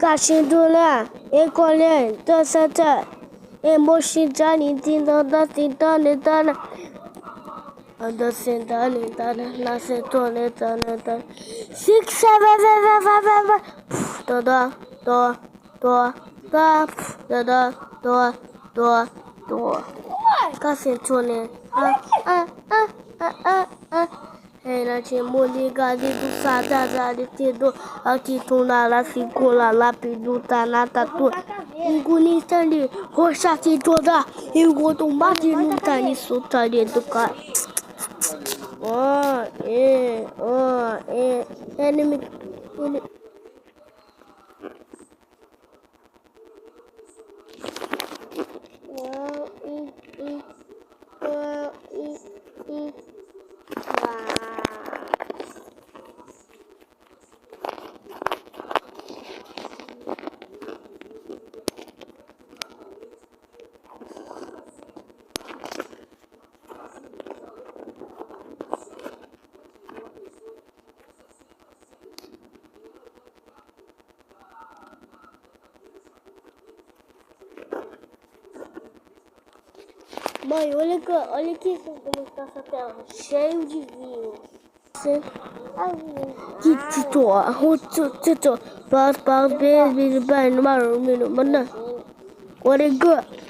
Cachindula, Ecolé, Tassata, Emoshijani, Tinda, Tinda, Anda sentando, na sentoneta, 6, 7, 8, 9, Cassentone, Ela tinha ligado do sada de tedo, aqui tu na la ficola, lápido, tá na tatu, engunista ali, roxa se toda, enquanto um bate não tá nisso, tá dentro do cara. Enemy. Mãe, olha aqui como está essa tela, cheio de vinho. Tito, pass, baby, mana. What a good.